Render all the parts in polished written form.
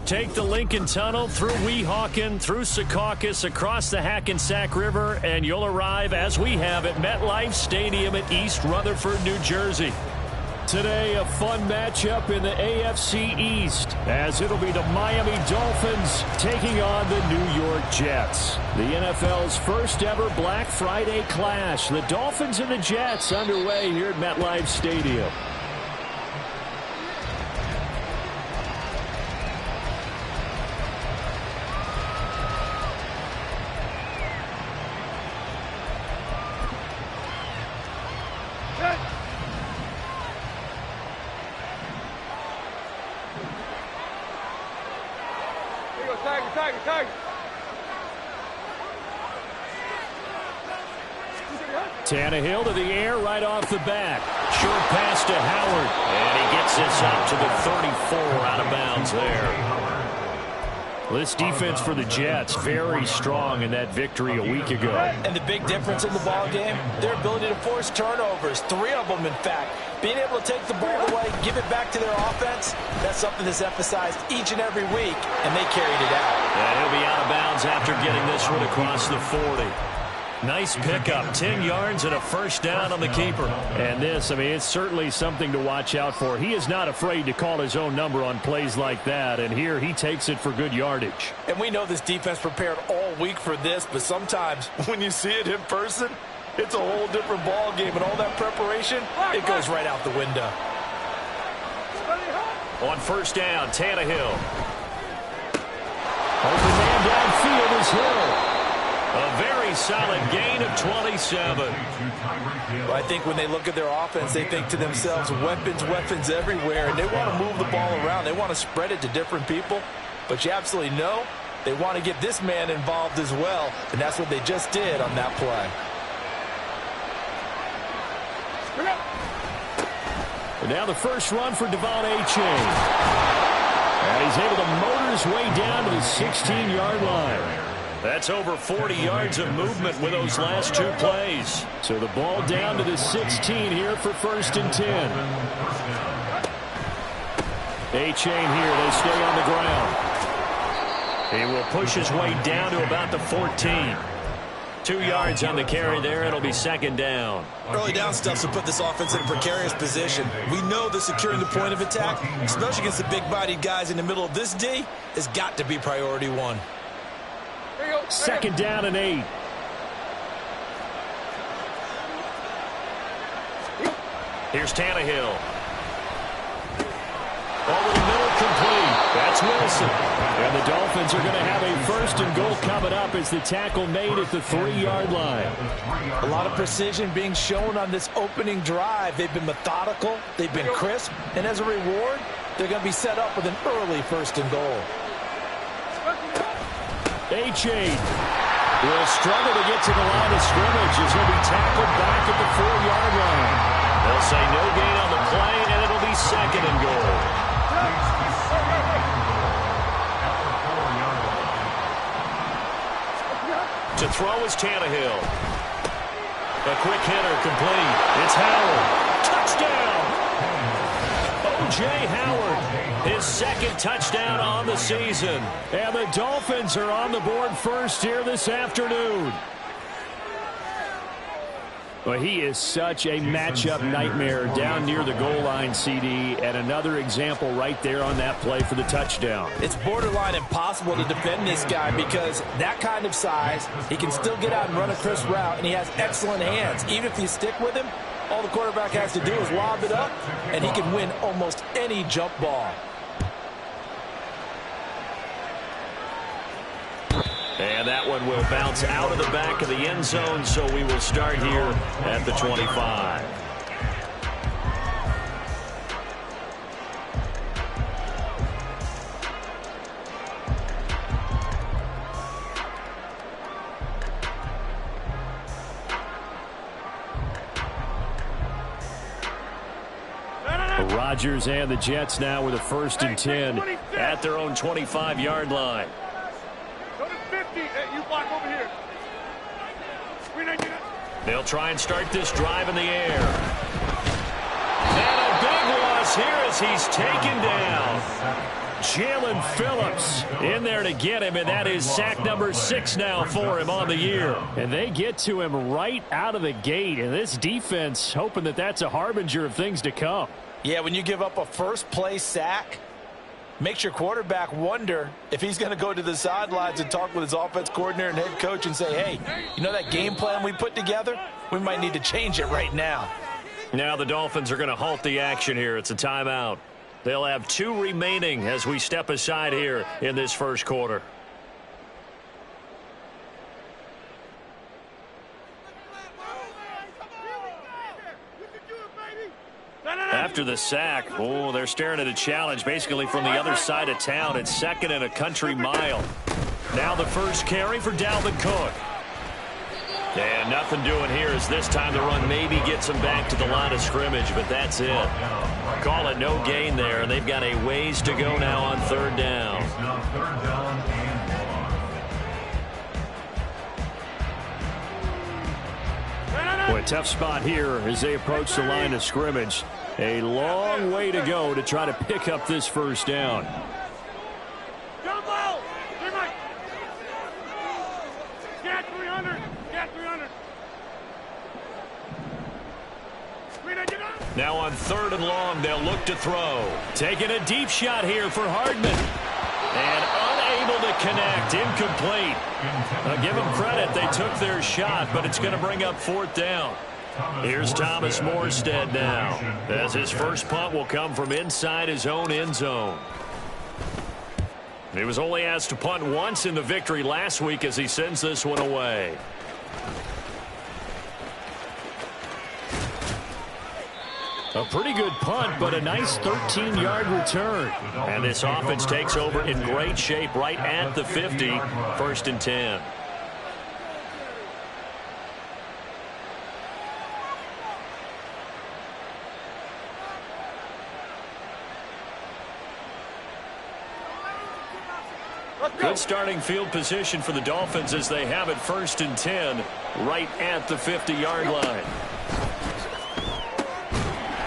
Take the Lincoln Tunnel through Weehawken, through Secaucus, across the Hackensack River, and you'll arrive, as we have, at MetLife Stadium at East Rutherford, New Jersey. Today, a fun matchup in the AFC East, as it'll be the Miami Dolphins taking on the New York Jets. The NFL's first ever Black Friday clash. The Dolphins and the Jets underway here at MetLife Stadium. Tannehill to the air right off the bat. Short pass to Howard. And he gets this up to the 34, out of bounds there. This defense for the Jets, very strong in that victory a week ago. And the big difference in the ball game, their ability to force turnovers, 3 of them in fact. Being able to take the ball away, give it back to their offense, that's something that's emphasized each and every week, and they carried it out. And he'll be out of bounds after getting this one across the 40. Nice pickup, 10 yards and a first down on the keeper. And this, I mean, it's certainly something to watch out for. He is not afraid to call his own number on plays like that, and here he takes it for good yardage. And we know this defense prepared all week for this, but sometimes when you see it in person, it's a whole different ball game, and all that preparation, it goes right out the window. On first down, Tannehill. Open man downfield is Hill. A very solid gain of 27. Well, I think when they look at their offense, they think to themselves, weapons, weapons everywhere, and they want to move the ball around. They want to spread it to different people, but you absolutely know they want to get this man involved as well, and that's what they just did on that play. And now the first run for Devon A-Chain. And he's able to motor his way down to the 16-yard line. That's over 40 yards of movement with those last 2 plays. So the ball down to the 16 here for first and 10. A-Chain here, they stay on the ground. He will push his way down to about the 14. 2 yards on the carry there. It'll be second down. Early down stuff to put this offense in a precarious position. We know that securing the point of attack, especially against the big-bodied guys in the middle of this D, has got to be priority 1. Second down and 8. Here's Tannehill. Over the middle, complete. That's Wilson. And the Dolphins are going to have a first and goal coming up as the tackle made at the 3-yard line. A lot of precision being shown on this opening drive. They've been methodical. They've been crisp. And as a reward, they're going to be set up with an early first and goal. A-Chain will struggle to get to the line of scrimmage as he'll be tackled back at the 4-yard line. They'll say no gain on the play, and it'll be second and goal. To throw is Tannehill. A quick hitter complete. It's Howard. Touchdown! O.J. Howard, his second touchdown on the season. And the Dolphins are on the board first here this afternoon. Well, he is such a matchup nightmare down near the goal line, CD, and another example right there on that play for the touchdown. It's borderline impossible to defend this guy because that kind of size, he can still get out and run a crisp route, and he has excellent hands. Even if you stick with him, all the quarterback has to do is lob it up, and he can win almost any jump ball. And that one will bounce out of the back of the end zone, so we will start here at the 25. Rodgers and the Jets now with a 1st and 10 at their own 25-yard line. Go to 50. Hey, you block over here. They'll try and start this drive in the air. And a big loss here as he's taken down. Jalen Phillips in there to get him, and that is sack number 6 now for him on the year. And they get to him right out of the gate, and this defense hoping that that's a harbinger of things to come. Yeah, when you give up a first-play sack, makes your quarterback wonder if he's going to go to the sidelines and talk with his offense coordinator and head coach and say, hey, you know that game plan we put together? We might need to change it right now. Now the Dolphins are going to halt the action here. It's a timeout. They'll have 2 remaining as we step aside here in this first quarter. After the sack, they're staring at a challenge basically from the other side of town. It's 2nd and a country mile. Now the first carry for Dalvin Cook. And nothing doing here as this time the run maybe gets them back to the line of scrimmage, but that's it. Call it no gain there, and they've got a ways to go now on 3rd down. Boy, tough spot here as they approach the line of scrimmage. A long way to go to try to pick up this 1st down. Get 300. Get 300. Now on 3rd and long, they'll look to throw. Taking a deep shot here for Hardman. And unable to connect. Incomplete. Give them credit. They took their shot, but it's going to bring up 4th down. Here's Thomas Morstead now, as his first punt will come from inside his own end zone. He was only asked to punt once in the victory last week as he sends this one away. A pretty good punt, but a nice 13-yard return. And this offense takes over in great shape right at the 50, 1st and 10. Good starting field position for the Dolphins as they have it 1st and 10 right at the 50-yard line.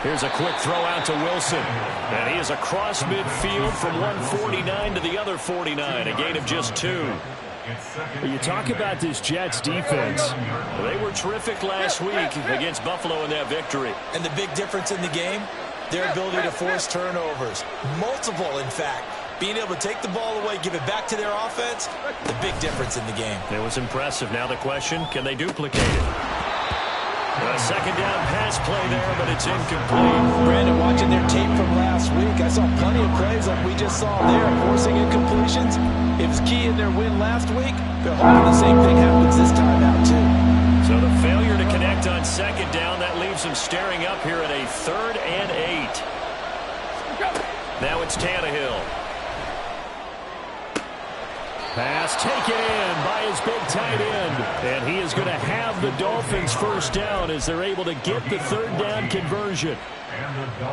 Here's a quick throw out to Wilson. And he is across midfield from 149 to the other 49, a gain of just 2. You talk about this Jets defense. They were terrific last week against Buffalo in that victory. And the big difference in the game, their ability to force turnovers. Multiple, in fact. Being able to take the ball away, give it back to their offense, the big difference in the game. It was impressive. Now the question, can they duplicate it? A 2nd down pass play there, but it's incomplete. Brandon, watching their tape from last week, I saw plenty of plays like we just saw there, forcing incompletions. It was key in their win last week. They're hoping the same thing happens this time out, too. So the failure to connect on 2nd down, that leaves them staring up here at a 3rd and 8. Now it's Tannehill. Pass taken in by his big tight end. And he is going to have the Dolphins 1st down as they're able to get the 3rd down conversion.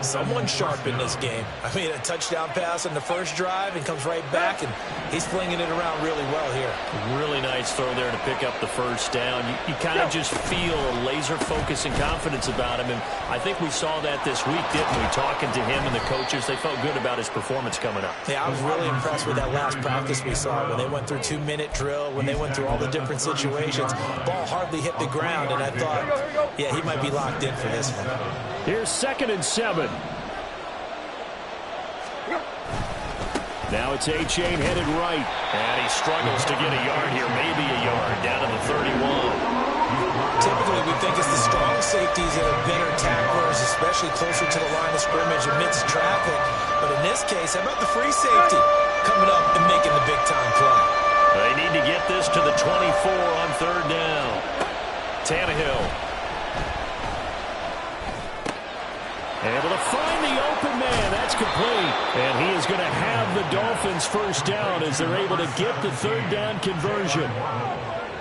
Someone sharp in this game. I mean, a touchdown pass on the first drive and comes right back, and he's flinging it around really well here. Really nice throw there to pick up the 1st down. You kind of just feel a laser focus and confidence about him, and I think we saw that this week, didn't we? Talking to him and the coaches, they felt good about his performance coming up. Yeah, I was really impressed with that last practice we saw when they went through 2-minute drill, when they went through all the different situations. Ball hardly hit the ground, and I thought, yeah, he might be locked in for this one. Here's 2nd and 7. Now it's A-Chain headed right. And he struggles to get a yard here, maybe a yard, down to the 31. Typically, we think it's the strong safeties that are better tacklers, especially closer to the line of scrimmage amidst traffic. But in this case, how about the free safety coming up and making the big-time play? They need to get this to the 24 on 3rd down. Tannehill. Able to find the open man. That's complete. And he is going to have the Dolphins 1st down as they're able to get the 3rd down conversion.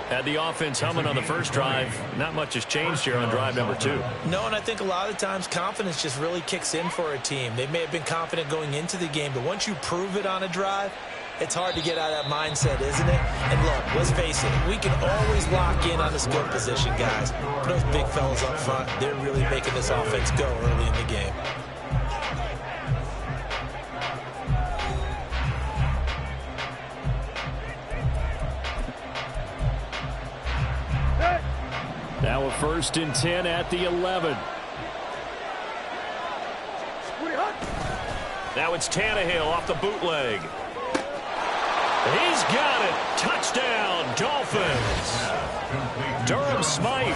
Had the offense humming on the first drive. Not much has changed here on drive number 2. No, and I think a lot of times confidence just really kicks in for a team. They may have been confident going into the game, but once you prove it on a drive, it's hard to get out of that mindset, isn't it? And look, let's face it, we can always lock in on the skill position, guys. But those big fellas up front, they're really making this offense go early in the game. Now a 1st and 10 at the 11. Now it's Tannehill off the bootleg. He's got it. Touchdown, Dolphins. Durham Smythe,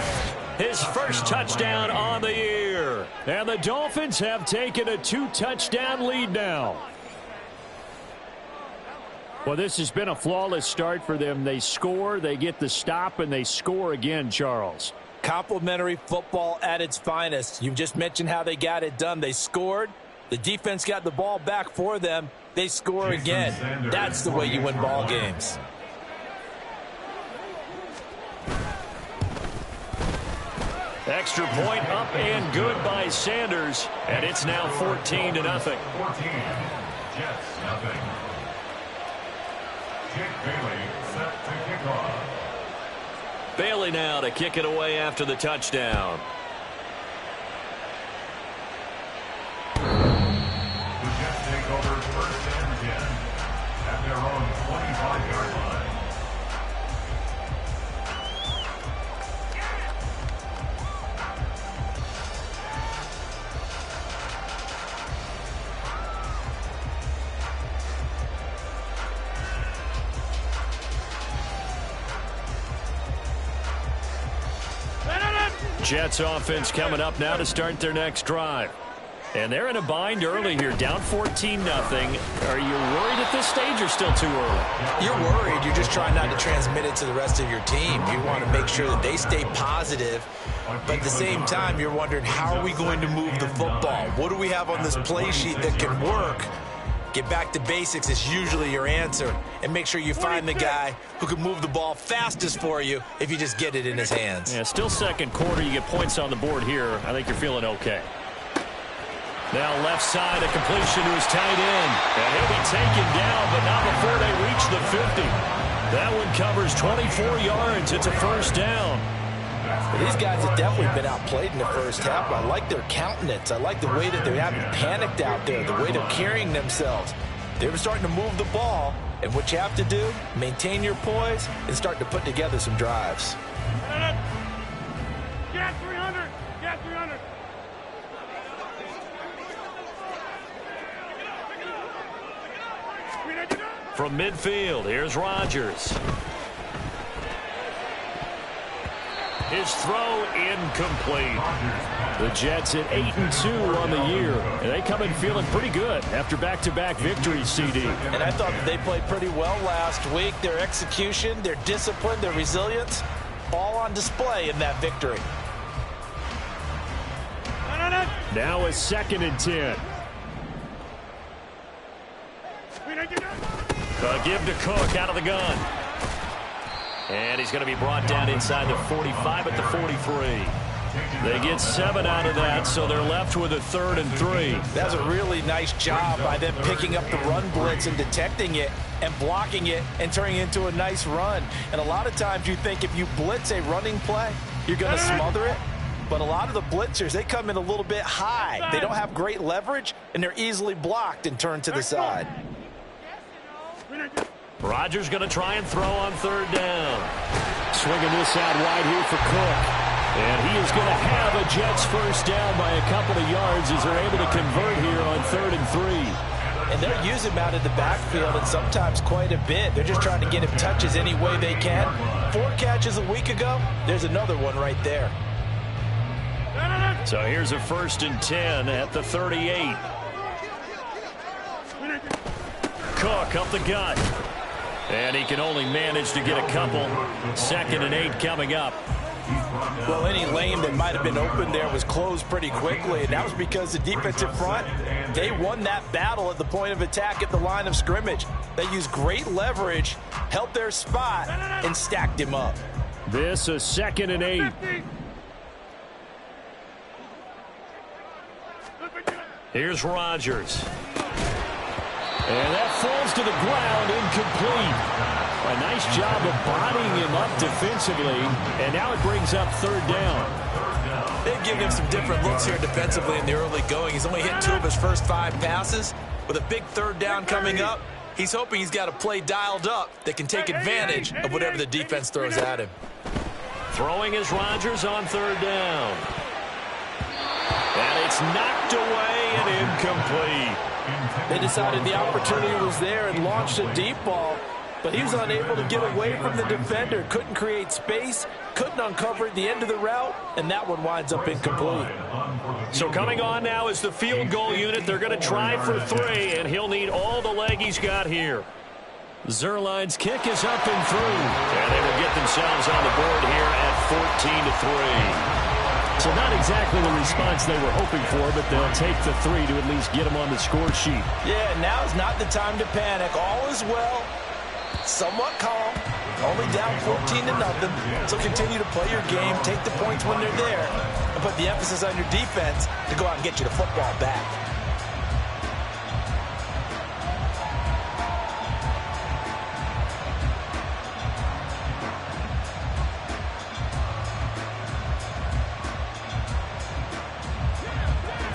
his first touchdown on the year. And the Dolphins have taken a 2-touchdown lead now. Well, this has been a flawless start for them. They score, they get the stop, and they score again, Charles. Complimentary football at its finest. You've just mentioned how they got it done. They scored. The defense got the ball back for them. They score again. That's the way you win ball games. Extra point up and good by Sanders. And it's now 14-0. 14, Jets nothing. Jake Bailey set to kick off. Bailey now to kick it away after the touchdown. The Jets take over 1st and 10 at their own 25-yard line. Jets offense coming up now to start their next drive. And they're in a bind early here, down 14-0. Are you worried at this stage or still too early? You're worried. You're just trying not to transmit it to the rest of your team. You want to make sure that they stay positive. But at the same time, you're wondering, how are we going to move the football? What do we have on this play sheet that can work? Get back to basics is usually your answer. And make sure you find the guy who can move the ball fastest for you if you just get it in his hands. Yeah, still second quarter. You get points on the board here. I think you're feeling okay. Now left side, a completion to his tight end. And he'll be taken down, but not before they reach the 50. That one covers 24 yards. It's a first down. These guys have definitely been outplayed in the first half, but I like their countenance. I like the way that they haven't panicked out there, the way they're carrying themselves. They're starting to move the ball, and what you have to do, maintain your poise and start to put together some drives. Get 300! Get 300! From midfield, here's Rodgers. His throw incomplete. The Jets at 8-2 on the year. And they come in feeling pretty good after back-to-back victories, CD. And I thought that they played pretty well last week. Their execution, their discipline, their resilience, all on display in that victory. Now a 2nd and 10. Give to Cook out of the gun. And he's going to be brought down inside the 45 at the 43. They get 7 out of that, so they're left with a 3rd and 3. That's a really nice job by them picking up the run blitz and detecting it and blocking it and turning it into a nice run. And a lot of times you think if you blitz a running play, you're going to smother it. But a lot of the blitzers, they come in a little bit high. They don't have great leverage, and they're easily blocked and turned to the side. Rodgers going to try and throw on 3rd down. Swinging this out wide here for Cook. And he is going to have a Jets first down by a couple of yards as they're able to convert here on 3rd and 3. And they're using him out of the backfield and sometimes quite a bit. They're just trying to get him touches any way they can. 4 catches a week ago. There's another one right there. So here's a 1st and 10 at the 38. Cook up the gut. And he can only manage to get a couple. 2nd and 8 coming up. Well, any lane that might have been open there was closed pretty quickly, and that was because the defensive front, they won that battle at the point of attack at the line of scrimmage. They used great leverage, held their spot, and stacked him up. This is 2nd and 8. Here's Rodgers. And that falls to the ground, incomplete. A nice job of bodying him up defensively, and now it brings up 3rd down. They've given him some different looks here defensively in the early going. He's only hit 2 of his first 5 passes. With a big 3rd down coming up, he's hoping he's got a play dialed up that can take advantage of whatever the defense throws at him. Throwing is Rodgers on 3rd down. And it's knocked away and incomplete. They decided the opportunity was there and launched a deep ball, but he was unable to get away from the defender. Couldn't create space, couldn't uncover at the end of the route, and that one winds up incomplete. So coming on now is the field goal unit. They're going to try for 3, and he'll need all the leg he's got here. Zerline's kick is up and through, and they will get themselves on the board here at 14-3. So not exactly the response they were hoping for, but they'll take the 3 to at least get them on the score sheet. Yeah, now's not the time to panic. All is well. Somewhat calm. Only down 14-0. So continue to play your game, take the points when they're there, and put the emphasis on your defense to go out and get you the football back.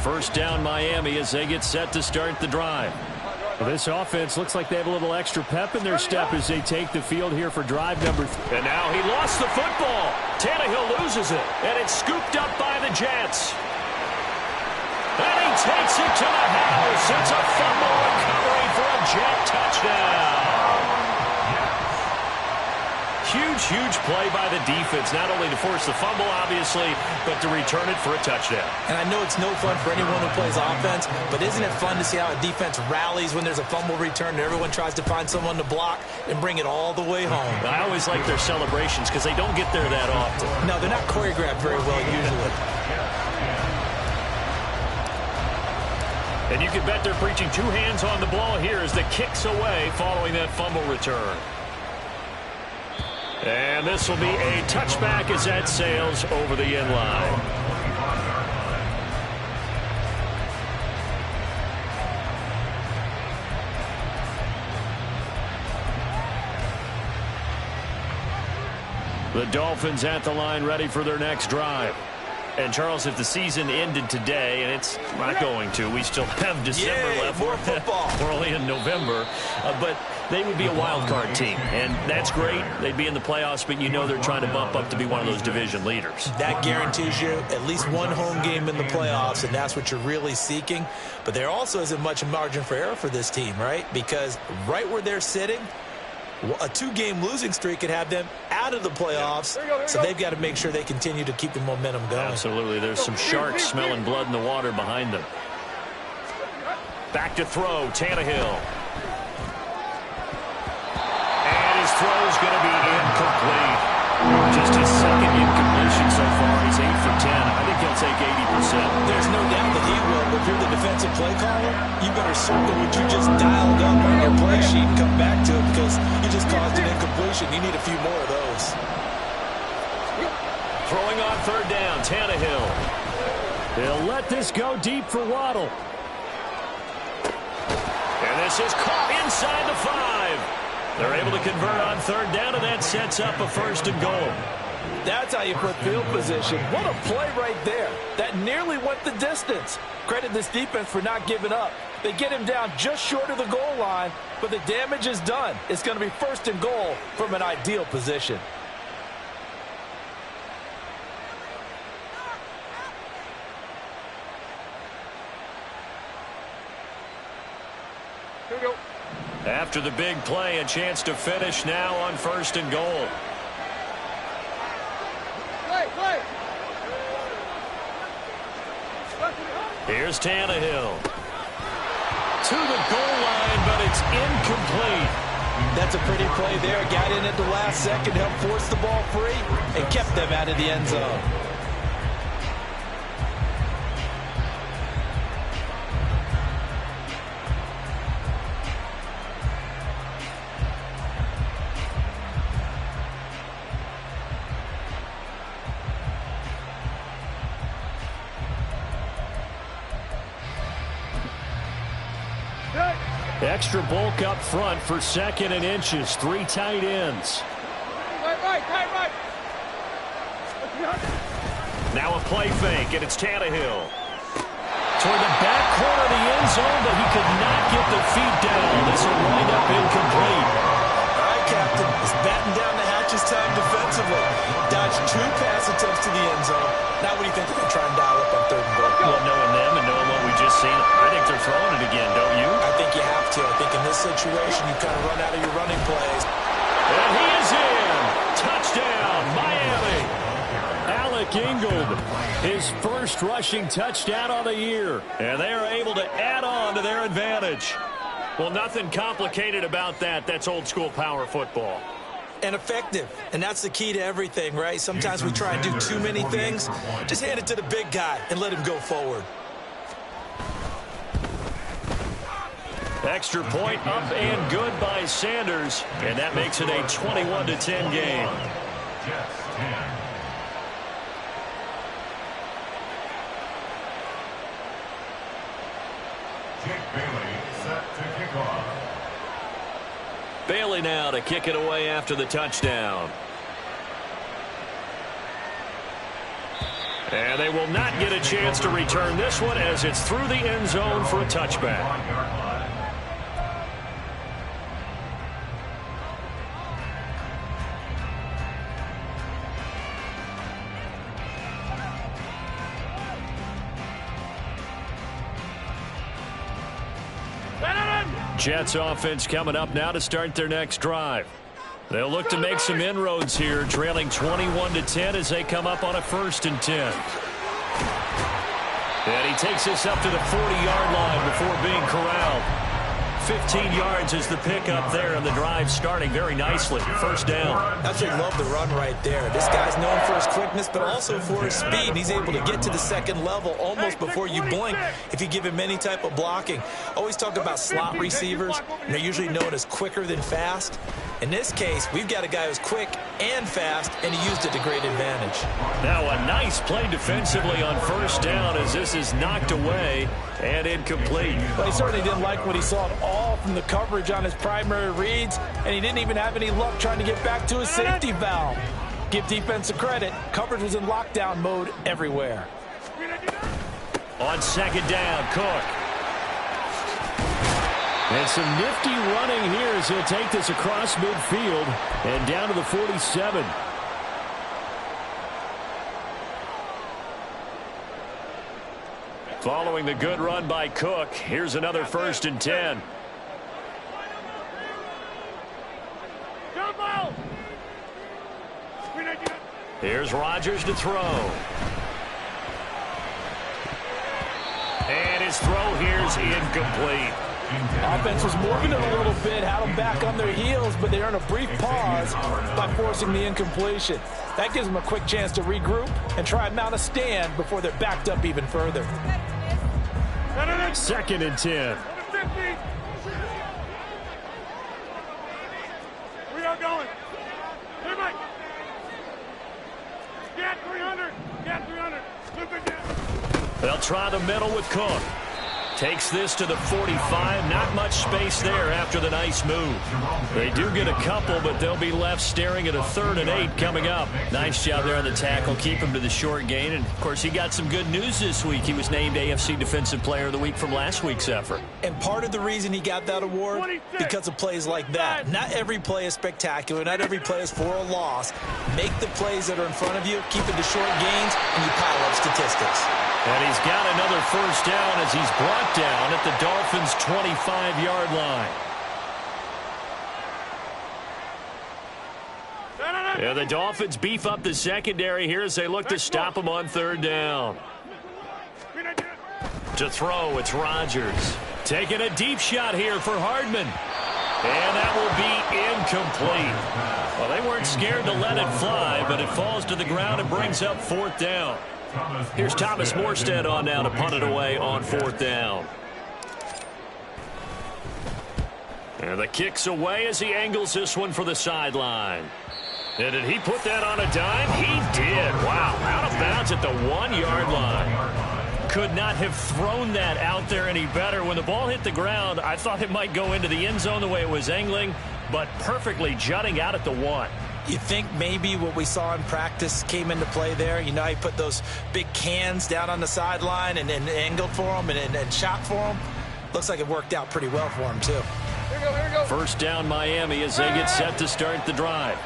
First down Miami as they get set to start the drive. Well, this offense looks like they have a little extra pep in their step as they take the field here for drive number 3. And now he lost the football. Tannehill loses it, and it's scooped up by the Jets. And he takes it to the house. It's a fumble recovery for a Jet touchdown. Huge play by the defense, not only to force the fumble, obviously, but to return it for a touchdown. And I know it's no fun for anyone who plays offense, but isn't it fun to see how a defense rallies when there's a fumble return and everyone tries to find someone to block and bring it all the way home? I always like their celebrations because they don't get there that often. No, they're not choreographed very well usually. And you can bet they're preaching 2 hands on the ball here as the kick's away following that fumble return. And this will be a touchback as that sails over the end line. The Dolphins at the line ready for their next drive. And, Charles, if the season ended today, and it's not going to, we still have December left. More football. We're only in November. But they would be a wild card team, and that's great. They'd be in the playoffs, but you know they're trying to bump up to be one of those division leaders. That guarantees you at least one home game in the playoffs, and that's what you're really seeking. But there also isn't much margin for error for this team, right? Because right where they're sitting, a 2-game losing streak could have them out of the playoffs, so they've got to make sure they continue to keep the momentum going. Absolutely. There's some sharks smelling blood in the water behind them. Back to throw, Tannehill. And his throw is going to be incomplete. Just his 2nd incompletion so far. He's 8 for 10. I think he'll take 80%. There's no doubt that he will, but if you're the defensive play caller, you better circle what you just dialed up on your play sheet and come back to it because you just caused an incompletion. You need a few more of those. Throwing on 3rd down, Tannehill. He'll let this go deep for Waddle. And this is caught inside the 5. They're able to convert on 3rd down, and that sets up a 1st and goal. That's how you put field position. What a play right there. That nearly went the distance. Credit this defense for not giving up. They get him down just short of the goal line, but the damage is done. It's going to be 1st and goal from an ideal position. Here we go. After the big play, a chance to finish now on 1st and goal. Play. Here's Tannehill. To the goal line, but it's incomplete. That's a pretty play there. Got in at the last second, helped force the ball free, and kept them out of the end zone. Extra bulk up front for 2nd and inches. 3 tight ends. Right. Now a play fake, and it's Tannehill. Toward the back corner of the end zone, but he could not get the feet down. This will wind up incomplete. All right, Captain. It's batten down the hatches time defensively. Dodged 2 pass attempts to the end zone. Now what do you think they're going to try and dial up on 3rd and goal? Well, knowing them and knowing what we just seen, I think they're throwing it again, don't you? I think you have to. I think in this situation, you kind of run out of your running plays. And he is in. Touchdown, Miami. Alec Ingold, his first rushing touchdown of the year. And they are able to add on to their advantage. Well, nothing complicated about that. That's old school power football. And effective. And that's the key to everything, right? Sometimes we try and do too many things. Just hand it to the big guy and let him go forward. Extra point up and good by Sanders. And that makes it a 21-10 game. Jets 10. Jake Bailey set to kick off. Bailey now to kick it away after the touchdown. And they will not get a chance to return this one as it's through the end zone for a touchback. Jets offense coming up now to start their next drive. They'll look to make some inroads here, trailing 21-10 as they come up on a 1st and 10. And he takes this up to the 40-yard line before being corralled. 15 yards is the pickup there, and the drive starting very nicely. 1st down. Absolutely love the run right there. This guy's known for his quickness, but also for his speed. And he's able to get to the 2nd level almost before you blink if you give him any type of blocking. Always talk about slot receivers, and they're usually known as quicker than fast. In this case, we've got a guy who's quick and fast, and he used it to great advantage. Now a nice play defensively on 1st down as this is knocked away and incomplete. But he certainly didn't like what he saw at all from the coverage on his primary reads, and he didn't even have any luck trying to get back to his safety valve. Give defense a credit. Coverage was in lockdown mode everywhere. On 2nd down, Cook. And some nifty running here as he'll take this across midfield and down to the 47. Following the good run by Cook, here's another 1st and 10. Here's Rodgers to throw. And his throw here's incomplete. Offense was moving it a little bit, had them back on their heels, but they earn a brief pause by forcing the incompletion. That gives them a quick chance to regroup and try and mount a stand before they're backed up even further. 2nd and 10. We are going. Hey, Mike. Get 300. Get 300. Look at that. They'll try the middle with Cook. Takes this to the 45. Not much space there after the nice move. They do get a couple, but they'll be left staring at a 3rd and 8 coming up. Nice job there on the tackle. Keep him to the short gain. And, of course, he got some good news this week. He was named AFC Defensive Player of the Week from last week's effort. And part of the reason he got that award, because of plays like that. Not every play is spectacular. Not every play is for a loss. Make the plays that are in front of you, keep it to short gains, and you pile up statistics. And he's got another 1st down as he's brought down at the Dolphins' 25-yard line. Yeah, the Dolphins beef up the secondary here as they look to stop him on 3rd down. To throw, it's Rodgers. Taking a deep shot here for Hardman. And that will be incomplete. Well, they weren't scared to let it fly, but it falls to the ground and brings up 4th down. Here's Thomas Morstead on now to punt it away on 4th down. And the kick's away as he angles this one for the sideline. And did he put that on a dime? He did. Wow, out of bounds at the 1-yard line. could not have thrown that out there any better. When the ball hit the ground, I thought it might go into the end zone the way it was angling, but perfectly jutting out at the 1. You think maybe what we saw in practice came into play there? You know, he put those big cans down on the sideline and angled for them and shot for them. Looks like it worked out pretty well for him, too. Here we go. First down Miami as they get set to start the drive.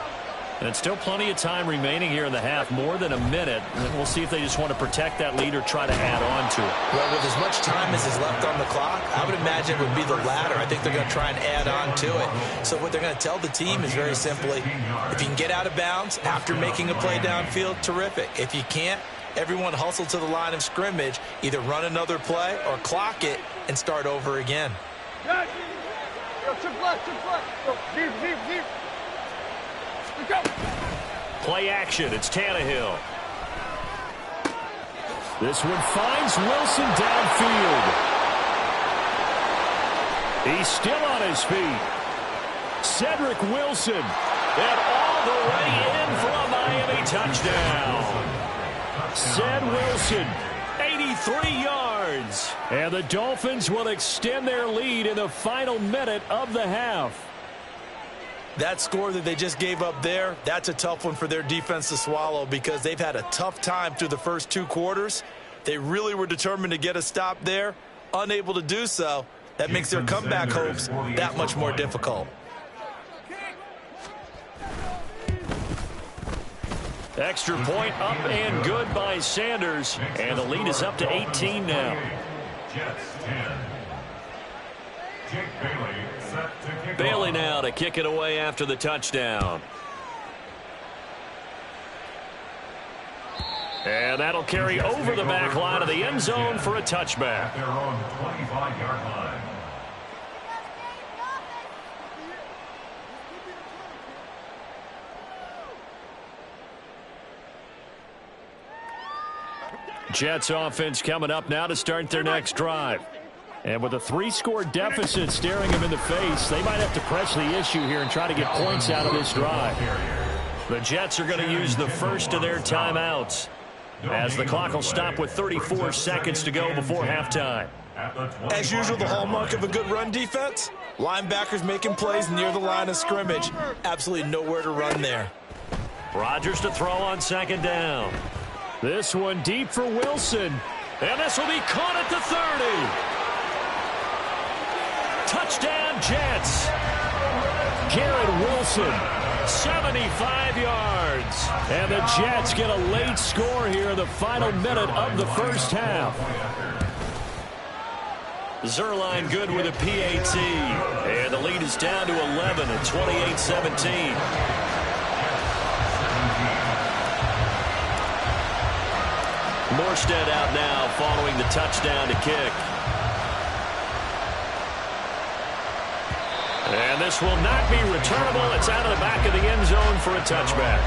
And still plenty of time remaining here in the half, more than a minute. And we'll see if they just want to protect that lead or try to add on to it. Well, with as much time as is left on the clock, I would imagine it would be the latter. I think they're going to try and add on to it. So what they're going to tell the team is very simply, if you can get out of bounds after making a play downfield, terrific. If you can't, everyone hustle to the line of scrimmage, either run another play or clock it and start over again. Yo, chip left. Go, deep. Let's go. Play action. It's Tannehill. This one finds Wilson downfield. He's still on his feet. Cedric Wilson. And all the way in for a Miami touchdown. Ced Wilson, 83 yards. And the Dolphins will extend their lead in the final minute of the half. That score that they just gave up there, that's a tough one for their defense to swallow because they've had a tough time through the first 2 quarters. They really were determined to get a stop there, unable to do so. That makes their comeback hopes that much more difficult. Extra point up and good by Sanders. And the lead is up to 18 now. Jets 10. Jake Bailey set to kick Bailey off. now to kick it away after the touchdown. And that'll carry over the back line of the end zone for a touchback. At their own 25-yard line. Jets offense coming up now to start their next drive. And with a 3-score deficit staring them in the face, they might have to press the issue here and try to get points out of this drive. The Jets are going to use the first of their timeouts, as the clock will stop with 34 seconds to go before halftime. As usual, the hallmark of a good run defense, linebackers making plays near the line of scrimmage. Absolutely nowhere to run there. Rodgers to throw on second down. This one deep for Wilson. And this will be caught at the 30. Touchdown, Jets. Garrett Wilson, 75 yards. And the Jets get a late score here in the final minute of the first half. Zerline good with a PAT. And the lead is down to 11 at 28-17. Morstead out now following the touchdown to kick. And this will not be returnable. It's out of the back of the end zone for a touchback.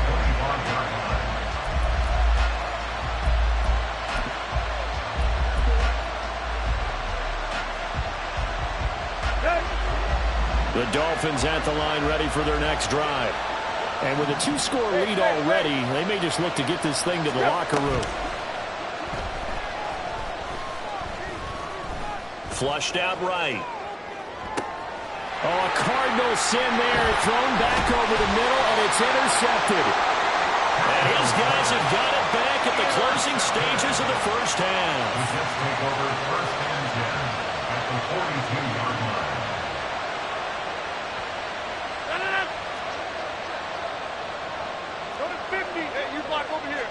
The Dolphins at the line ready for their next drive. And with a 2-score lead already, they may just look to get this thing to the locker room. Flushed out right. Oh, a Cardinal sin there, thrown back over the middle, and it's intercepted. And his guys have got it back at the closing stages of the first half. The Jets take over first and 10 at the 42-yard line. Go to 50. Hey, you block over here.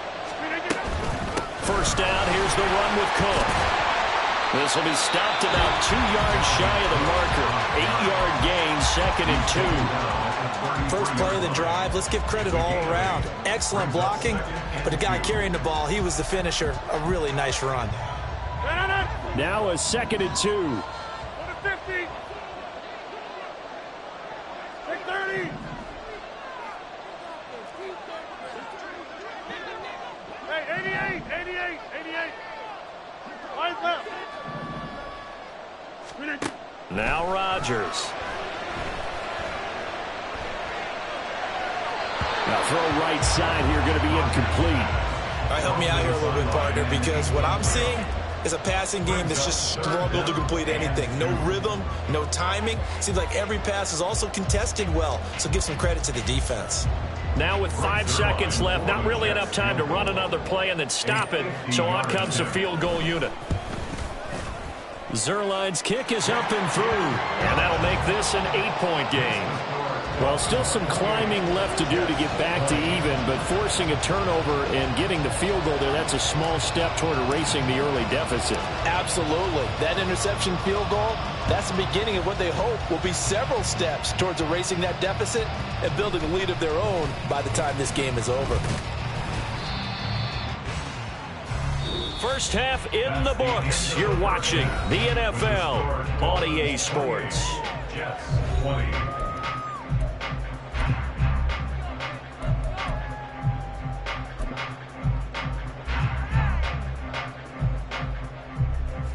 First down, here's the run with Cook. This will be stopped about 2 yards shy of the marker. 8-yard gain, 2nd and 2. First play of the drive, let's give credit all around. Excellent blocking, but the guy carrying the ball, he was the finisher. A really nice run. Now a 2nd and 2. Go to 50. Take 30. Hey, 88. Line left. Now Rodgers. Now throw right side here, going to be incomplete. All right, help me out here a little bit, partner, because what I'm seeing, is a passing game that's just struggled to complete anything. No rhythm, no timing. Seems like every pass is also contested well, so give some credit to the defense. Now with 5 seconds left, not really enough time to run another play and then stop it, so on comes the field goal unit. Zerline's kick is up and through, and that'll make this an 8-point game. Well, still some climbing left to do to get back to even, but forcing a turnover and getting the field goal there, that's a small step toward erasing the early deficit. Absolutely. That interception field goal, that's the beginning of what they hope will be several steps towards erasing that deficit and building a lead of their own by the time this game is over. First half in the books. You're watching the NFL on EA Sports. Jets 20.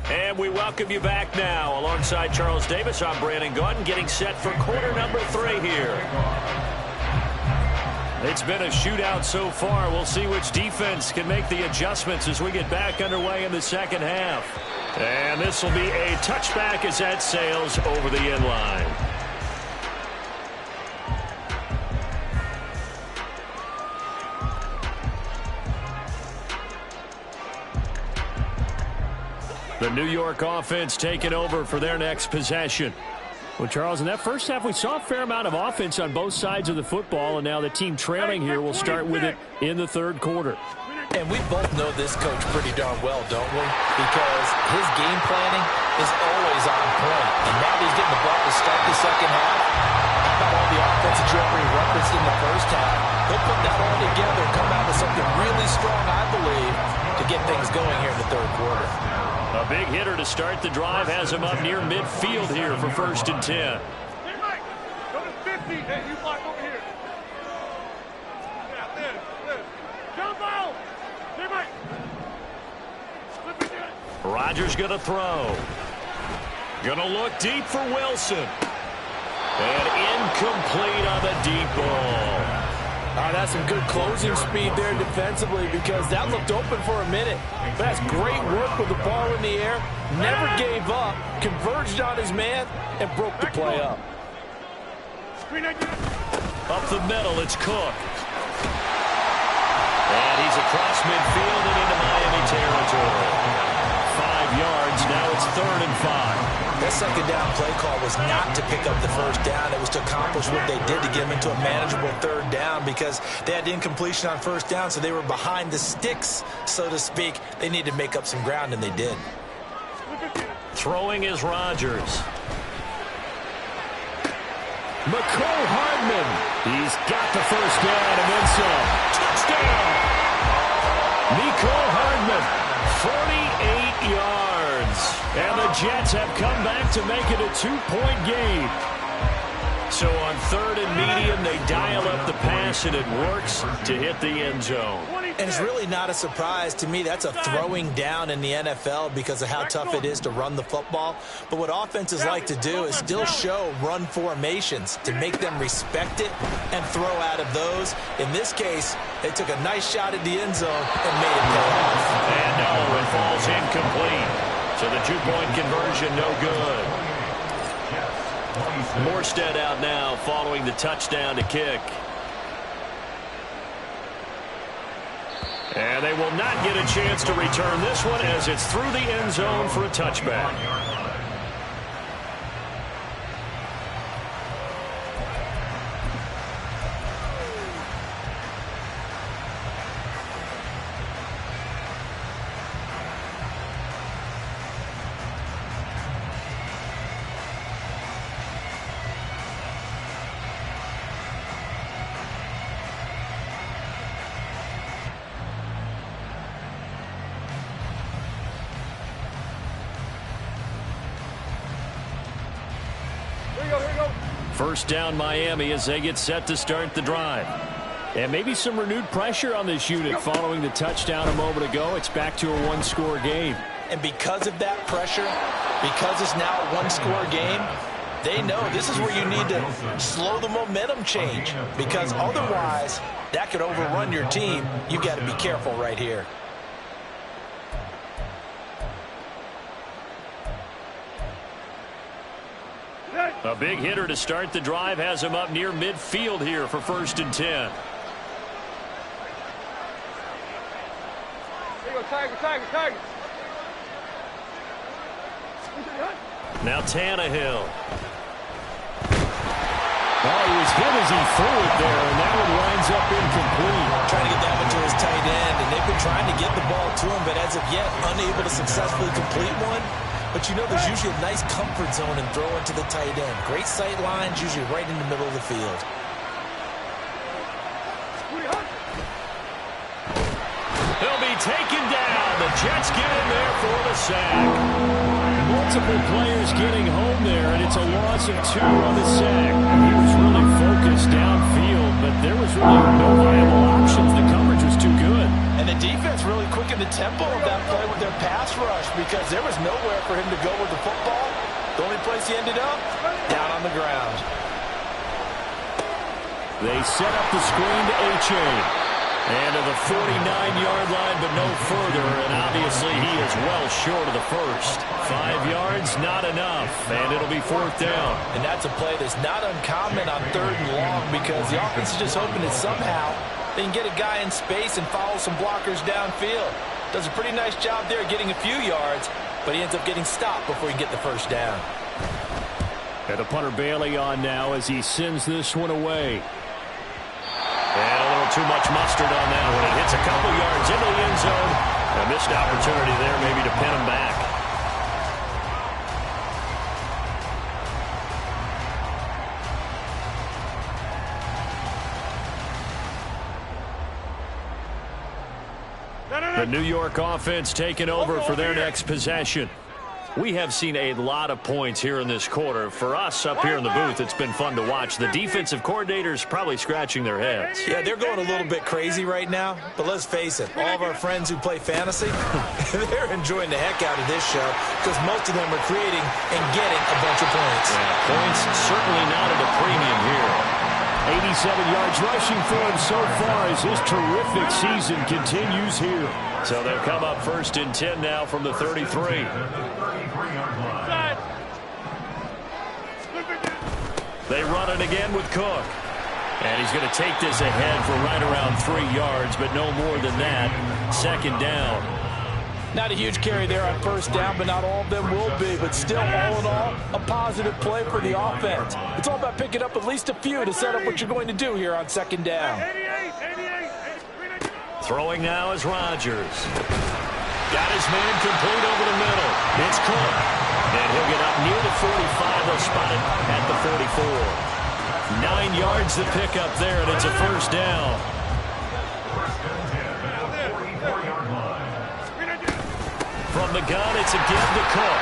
And we welcome you back now. Alongside Charles Davis, I'm Brandon Gautin, getting set for quarter number 3 here. It's been a shootout so far. We'll see which defense can make the adjustments as we get back underway in the second half. And this will be a touchback as that sails over the end line. The New York offense taking over for their next possession. Well, Charles, in that first half, we saw a fair amount of offense on both sides of the football, and now the team trailing here will start with it in the third quarter. And we both know this coach pretty darn well, don't we? Because his game planning is always on point. And now that he's getting the ball to start the second half, how about all the offense that you already referenced in the first half? He'll put that all together and come out with something really strong, I believe, to get things going here in the third quarter. A big hitter to start the drive has him up near midfield here for 1st and 10. Hey, Mike, go to 50. Hey, you block over here. Yeah, this. Jump out. Hey, Mike. Slip it in. Rodgers going to throw. Going to look deep for Wilson. And incomplete on the deep ball. That's some good closing speed there defensively because that looked open for a minute. But that's great work with the ball in the air. Never gave up, converged on his man, and broke the play up. Up the middle, it's Cook. And he's across midfield and into Miami territory. 5 yards, now it's 3rd and 5. That second down play call was not to pick up the first down. It was to accomplish what they did to get them into a manageable 3rd down because they had incompletion on 1st down, so they were behind the sticks, so to speak. They needed to make up some ground, and they did. Throwing is Rodgers. McCole Hardman. He's got the first down and then some. Touchdown! McCole Hardman, 48 yards. And the Jets have come back to make it a 2-point game. So on 3rd and medium, they dial up the pass, and it works to hit the end zone. And it's really not a surprise to me. That's a throwing down in the NFL because of how tough it is to run the football. But what offenses like to do is still show run formations to make them respect it and throw out of those. In this case, they took a nice shot at the end zone and made it pay off. And no, it falls incomplete. So the 2-point conversion, no good. Morstead out now following the touchdown to kick. And they will not get a chance to return this one as it's through the end zone for a touchback. First down Miami as they get set to start the drive. And maybe some renewed pressure on this unit following the touchdown a moment ago. It's back to a 1-score game. And because of that pressure, because it's now a 1-score game, they know this is where you need to slow the momentum change because otherwise that could overrun your team. You've got to be careful right here. A big hitter to start the drive has him up near midfield here for 1st and 10. There you go, Tiger. Now Tannehill. Oh, he was hit as he threw it there, and that one winds up incomplete. Trying to get that one to his tight end, and they've been trying to get the ball to him, but as of yet, unable to successfully complete one. But you know, there's usually a nice comfort zone in throwing to the tight end. Great sight lines, usually right in the middle of the field. He'll be taken down. The Jets get in there for the sack. Multiple players getting home there, and it's a loss of 2 on the sack. He was really focused downfield, but there was really no viable options. The coverage was too good. And the defense really quickened the tempo of that play with their pass rush because there was nowhere for him to go with the football. The only place he ended up, down on the ground. They set up the screen to A-Chain. And to the 49-yard line, but no further. And obviously he is well short of the first. 5 yards, not enough. And it'll be 4th down. And that's a play that's not uncommon on 3rd and long because the offense is just hoping that somehow they can get a guy in space and follow some blockers downfield. Does a pretty nice job there getting a few yards, but he ends up getting stopped before he can get the first down. And the punter Bailey on now as he sends this one away. And a little too much mustard on that one. It hits a couple yards into the end zone. A missed opportunity there maybe to pin him back. The New York offense taking over for their next possession. We have seen a lot of points here in this quarter. For us up here in the booth, it's been fun to watch. The defensive coordinators probably scratching their heads. Yeah, they're going a little bit crazy right now. But let's face it, all of our friends who play fantasy, they're enjoying the heck out of this show because most of them are creating and getting a bunch of points. Yeah, points certainly not at a premium here. 87 yards rushing for him so far as his terrific season continues here. So they'll come up 1st and 10 now from the 33. They run it again with Cook. And he's going to take this ahead for right around 3 yards, but no more than that. 2nd down. Not a huge carry there on 1st down, but not all of them will be. But still, all in all, a positive play for the offense. It's all about picking up at least a few to set up what you're going to do here on 2nd down. Throwing now is Rodgers. Got his man complete over the middle. It's Cook. And he'll get up near the 45. They'll spot it at the 44. 9 yards to pick up there, and it's a 1st down. From the gun, it's a give to Cook.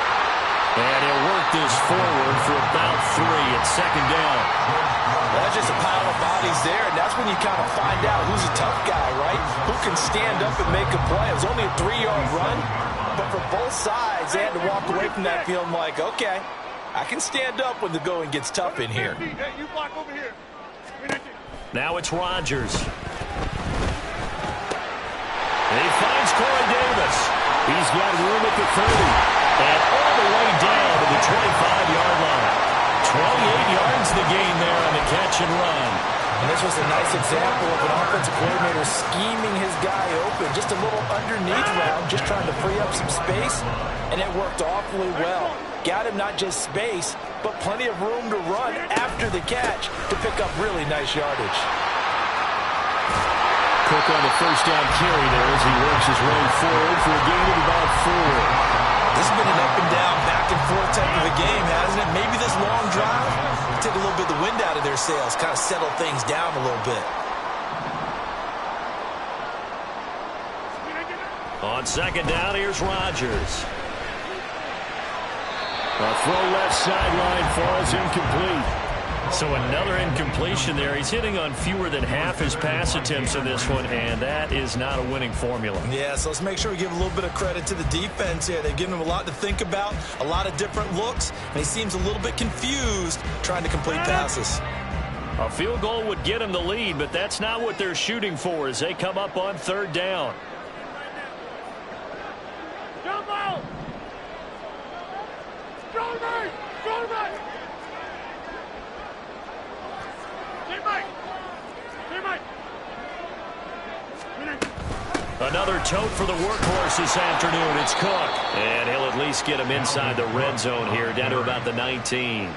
And he'll work this forward for about 3 at 2nd down. That's just a pile of bodies there, and that's when you kind of find out who's a tough guy, right? Who can stand up and make a play. It was only a 3-yard run, but for both sides, they had to walk away from that feeling like, okay, I can stand up when the going gets tough in here. You block over here. Now it's Rodgers. And he finds Corey Davis. He's got room at the 30. And all the way down to the 25-yard line. 28 yards the gain there on the catch and run. And this was a nice example of an offensive coordinator scheming his guy open. Just a little underneath route, just trying to free up some space. And it worked awfully well. Got him not just space, but plenty of room to run after the catch to pick up really nice yardage. Cook on the 1st down carry there as he works his way forward for a gain of about 4. This has been an up and down, back and forth type of a game, hasn't it? Maybe this long drive will take a little bit of the wind out of their sails, kind of settle things down a little bit. On 2nd down, here's Rodgers. A throw left sideline falls incomplete. So another incompletion there. He's hitting on fewer than half his pass attempts in this one, and that is not a winning formula. Yeah, so let's make sure we give a little bit of credit to the defense here. They've given him a lot to think about, a lot of different looks, and he seems a little bit confused trying to complete passes. A field goal would get him the lead, but that's not what they're shooting for as they come up on 3rd down. Jump out! Strong right! Strong right! tote for the workhorse this afternoon. It's Cook. And he'll at least get him inside the red zone here, down to about the 19.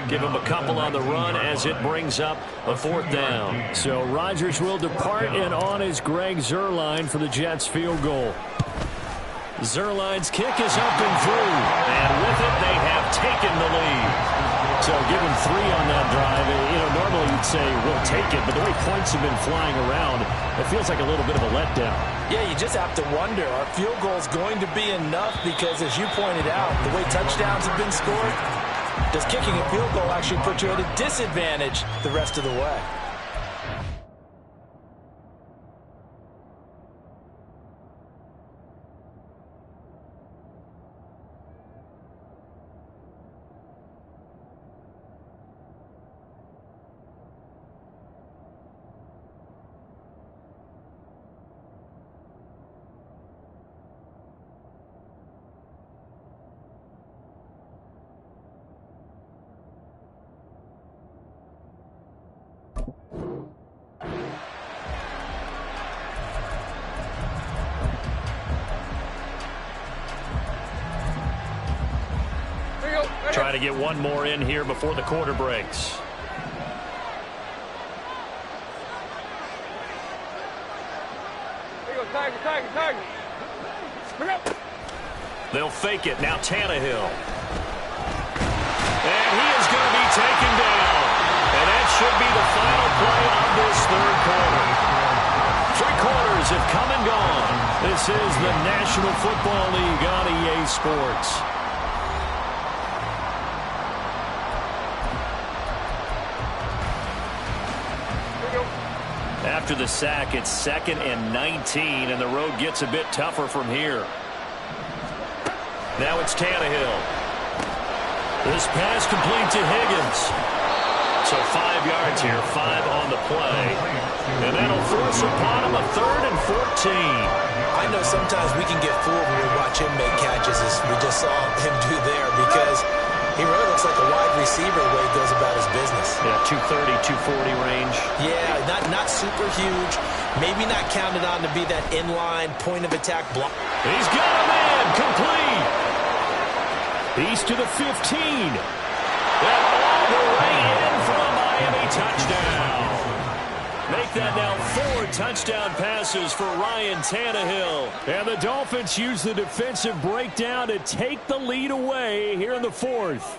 Give him a couple on the run as it brings up a 4th down. So Rodgers will depart, and on is Greg Zuerlein for the Jets field goal. Zuerlein's kick is up and through. And with it, they have taken the lead. So give him 3 on that drive. Normally you'd say, we'll take it, but the way points have been flying around, it feels like a little bit of a letdown. Yeah, you just have to wonder, are field goals going to be enough? Because as you pointed out, the way touchdowns have been scored, does kicking a field goal actually put you at a disadvantage the rest of the way? Trying to get one more in here before the quarter breaks. Here you go, Tiger, Tiger, Tiger. Hurry up. They'll fake it. Now Tannehill. And he is going to be taken down. And that should be the final play of this 3rd quarter. 3 quarters have come and gone. This is the National Football League on EA Sports. After the sack, it's 2nd and 19, and the road gets a bit tougher from here. Now it's Tannehill. This pass complete to Higgins. So 5 yards here, 5 on the play. And that'll force upon him a 3rd and 14. I know sometimes we can get fooled when we watch him make catches, as we just saw him do there, because he really looks like a wide receiver the way he goes about his business. Yeah, 230, 240 range. Yeah, not super huge. Maybe not counted on to be that inline point-of-attack block. He's got a man complete. He's to the 15. And all the way in for a Miami touchdown. Make that now 4 touchdown passes for Ryan Tannehill. And the Dolphins use the defensive breakdown to take the lead away here in the 4th.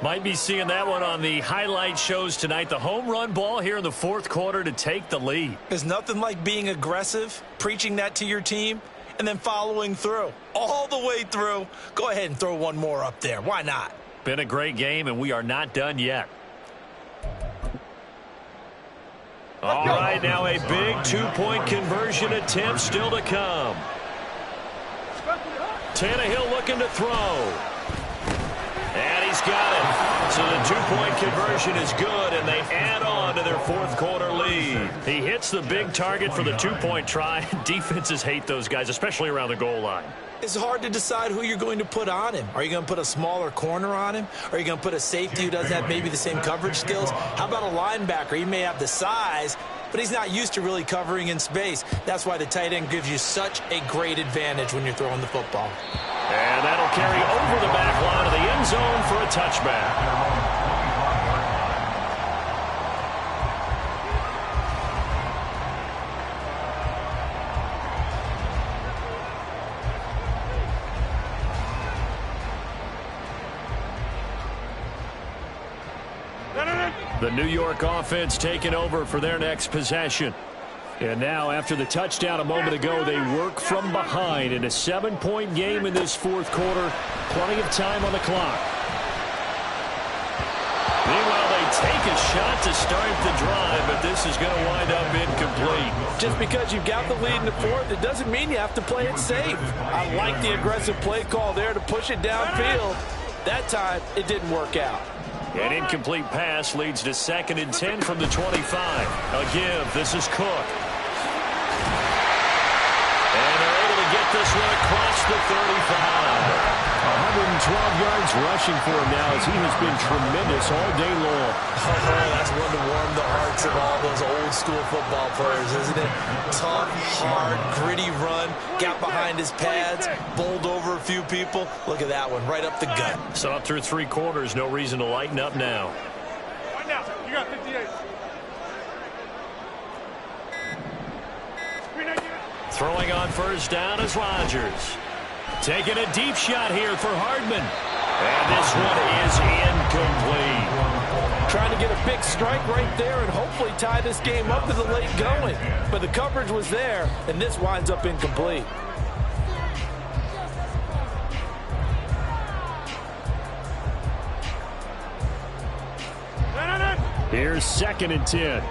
Might be seeing that one on the highlight shows tonight. The home run ball here in the 4th quarter to take the lead. There's nothing like being aggressive, preaching that to your team, and then following through. All the way through. Go ahead and throw one more up there. Why not? Been a great game, and we are not done yet. All right, now a big 2-point conversion attempt still to come. Tannehill looking to throw. And he's got it. So the 2-point conversion is good, and they add on to their 4th quarter lead. He hits the big target for the 2-point try. Defenses hate those guys, especially around the goal line. It's hard to decide who you're going to put on him. Are you going to put a smaller corner on him? Are you going to put a safety who doesn't have maybe the same coverage skills? How about a linebacker? He may have the size, but he's not used to really covering in space. That's why the tight end gives you such a great advantage when you're throwing the football. And that'll carry over the back line of the end zone for a touchback. The New York offense taking over for their next possession. And now, after the touchdown a moment ago, they work from behind in a 7-point game in this 4th quarter. Plenty of time on the clock. Meanwhile, they take a shot to start the drive, but this is going to wind up incomplete. Just because you've got the lead in the 4th, it doesn't mean you have to play it safe. I like the aggressive play call there to push it downfield. That time, it didn't work out. An incomplete pass leads to 2nd and 10 from the 25. A give. This is Cook. And they're able to get this one across the 35. 112 yards rushing for him now as he has been tremendous all day long. Oh, that's one to warm the hearts of all those old school football players, isn't it? Tough, hard, gritty run, got behind his pads, bowled over a few people. Look at that one, right up the gut. So up through 3 quarters, no reason to lighten up now. Right now, you got 58. Throwing on first down is Rodgers. Taking a deep shot here for Hardman. And this one is incomplete. Trying to get a big strike right there and hopefully tie this game up to the late going. But the coverage was there, and this winds up incomplete. Here's 2nd and 10.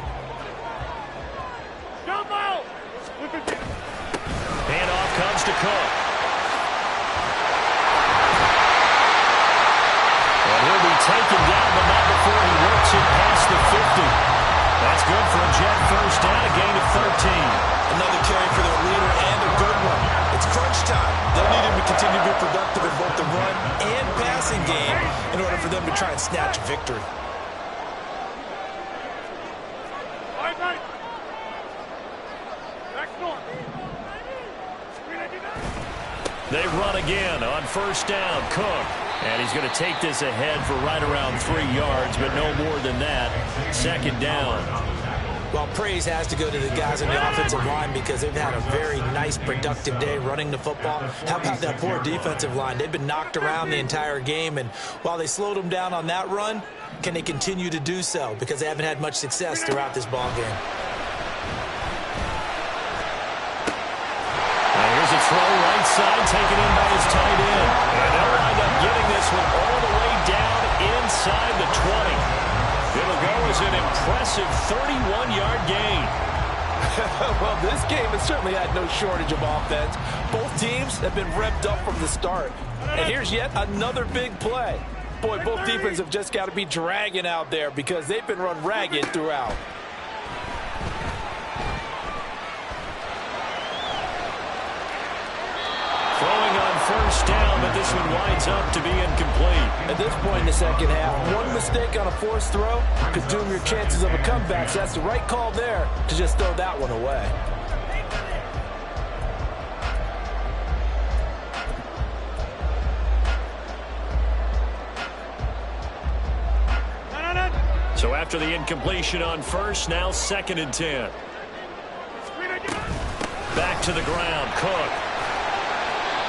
Jump out! Handoff comes to Cook. And he'll be taken down, but not before he works it past the 50. That's good for a Jet first down, a gain of 13. Another carry for their leader and a good one. It's crunch time. They'll need him to continue to be productive in both the run and passing game in order for them to try and snatch a victory. They run again on first down. Cook. And he's going to take this ahead for right around 3 yards, but no more than that. 2nd down. Well, praise has to go to the guys on the offensive line because they've had a very nice, productive day running the football. How about that poor defensive line? They've been knocked around the entire game, and while they slowed them down on that run, can they continue to do so? Because they haven't had much success throughout this ball game. Here's a throw right side, taken in by his tight end. And they'll wind up getting this one all the way down inside the 20. It'll go as an impressive 31-yard gain. Well, this game has certainly had no shortage of offense. Both teams have been revved up from the start. And here's yet another big play. Boy, both defenses have just got to be dragging out there because they've been run ragged throughout. Throwing on first down, but this one winds up to be incomplete. At this point in the second half, one mistake on a forced throw could doom your chances of a comeback. So that's the right call there to just throw that one away. So after the incompletion on first, now 2nd and 10. Back to the ground, Cook.